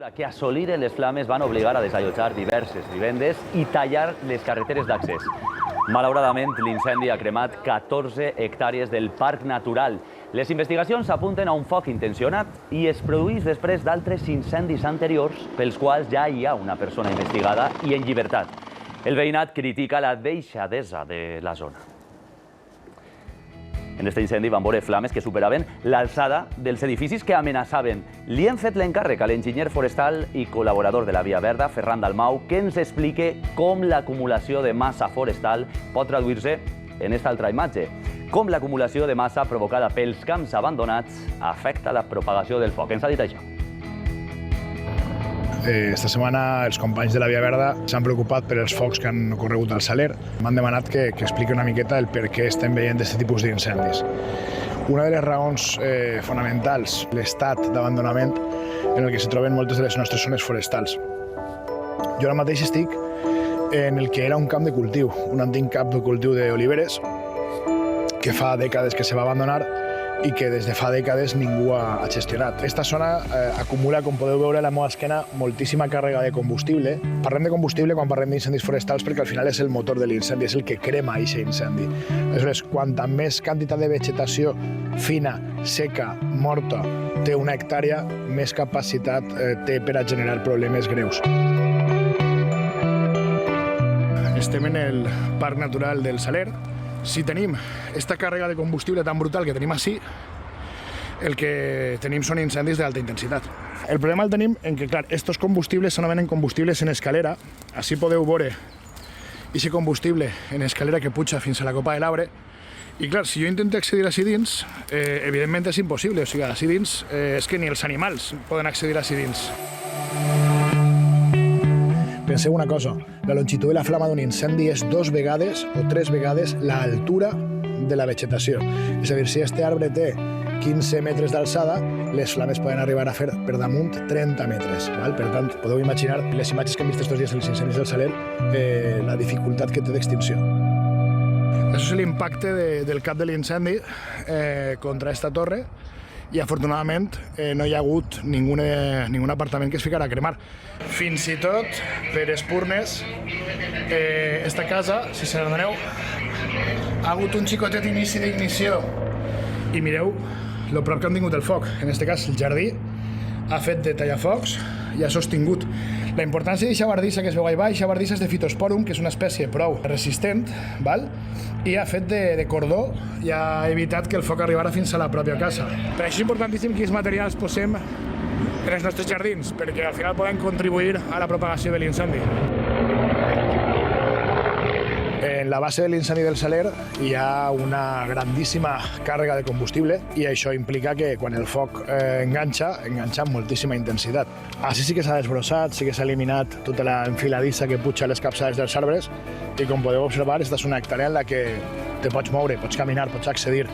Que assolir les flames van obligar a desallotjar diverses vivendes i tallar les carreteres d'accés. Malauradament, l'incendi ha cremat 14 hectàrees del parc natural. Les investigacions apunten a un foc intencionat i es produeix després d'altres incendis anteriors pels quals ja hi ha una persona investigada i en llibertat. El veïnat critica la deixadesa de la zona. En aquest incendi van veure flames que superaven l'alçada dels edificis que amenaçaven. Li hem fet l'encàrrec a l'enginyer forestal i col·laborador de la Via Verda, Ferran Dalmau, que ens explique com l'acumulació de massa forestal pot traduir-se en aquesta altra imatge. Com l'acumulació de massa provocada pels camps abandonats afecta la propagació del foc. Ens ha dit això. Esta setmana els companys de la Via Verda s'han preocupat per els focs que han ocorregut al Saler. M'han demanat que expliqui una miqueta el per què estem veient aquest tipus d'incendis. Una de les raons fonamentals, l'estat d'abandonament en el que se troben moltes de les nostres zones forestals. Jo ara mateix estic en el que era un camp de cultiu, un antic camp de cultiu d'oliveres, que fa dècades que se va abandonar i que des de fa dècades ningú ha gestionat. Aquesta zona acumula, com podeu veure a la meva esquena, moltíssima càrrega de combustible. Parlem de combustible quan parlem d'incendis forestals perquè al final és el motor de l'incendi, és el que crema aquest incendi. Aleshores, quanta més quantitat de vegetació fina, seca, morta té una hectàrea, més capacitat té per a generar problemes greus. Estem en el Parc Natural del Saler. Si tenim aquesta càrrega de combustible tan brutal que tenim així, el que tenim són incendis d'alta intensitat. El problema el tenim en que, clar, estos combustibles s'anomenen combustibles en escalera. Així podeu veure aquest combustible en escalera que puja fins a la copa de l'arbre. I, clar, si jo intento accedir així dins, evidentment és impossible. O sigui, així dins és que ni els animals poden accedir així dins. Penseu una cosa, la longitud de la flama d'un incendi és 2 vegades o 3 vegades l'altura de la vegetació. És a dir, si este arbre té 15 metres d'alçada, les flames poden arribar a fer per damunt 30 metres. Per tant, podeu imaginar les imatges que hem vist estos dies dels incendis del Saler, la dificultat que té d'extinció. Això és l'impacte del cap de l'incendi contra aquesta torre, i afortunadament no hi ha hagut ningun apartament que es ficarà a cremar. Fins i tot, per espurnes, esta casa, si se n'adoneu, ha hagut un xicotet inici d'ignició. I mireu lo prop que han tingut el foc. En aquest cas, el jardí ha fet de tallafocs i ha sostingut. La importància d'aquesta bardissa que es veu allà baix, aquesta bardissa és de Phytosporum, que és una espècie prou resistent, i ha fet de cordó i ha evitat que el foc arribara fins a la pròpia casa. Per això és importantíssim quins materials posem en els nostres jardins, perquè al final poden contribuir a la propagació de l'incendi. En la base de l'incendi del Saler hi ha una grandíssima càrrega de combustible i això implica que quan el foc enganxa amb moltíssima intensitat. Així sí que s'ha desbrossat, sí que s'ha eliminat tota la enfiladissa que puja a les capçades dels arbres i com podeu observar, aquesta és una hectàrea en la que te pots moure, pots caminar, pots accedir.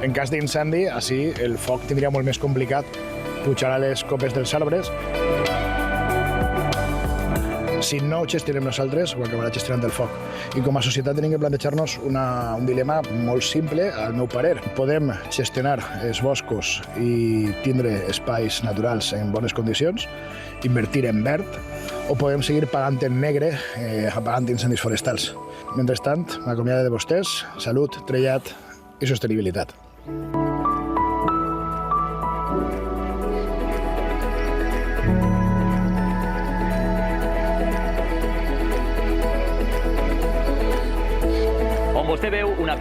En cas d'incendi, així el foc tindria molt més complicat pujar a les copes dels arbres. Si no ho gestionem nosaltres, ho acabarà gestionant el foc. I com a societat tenim que plantejar-nos un dilema molt simple, al meu parer. Podem gestionar els boscos i tindre espais naturals en bones condicions, invertir en verd, o podem seguir pagant en negre, apagant incendis forestals. Mentrestant, m'acomiado de vostès, salut, trellat i sostenibilitat. On vostè veu una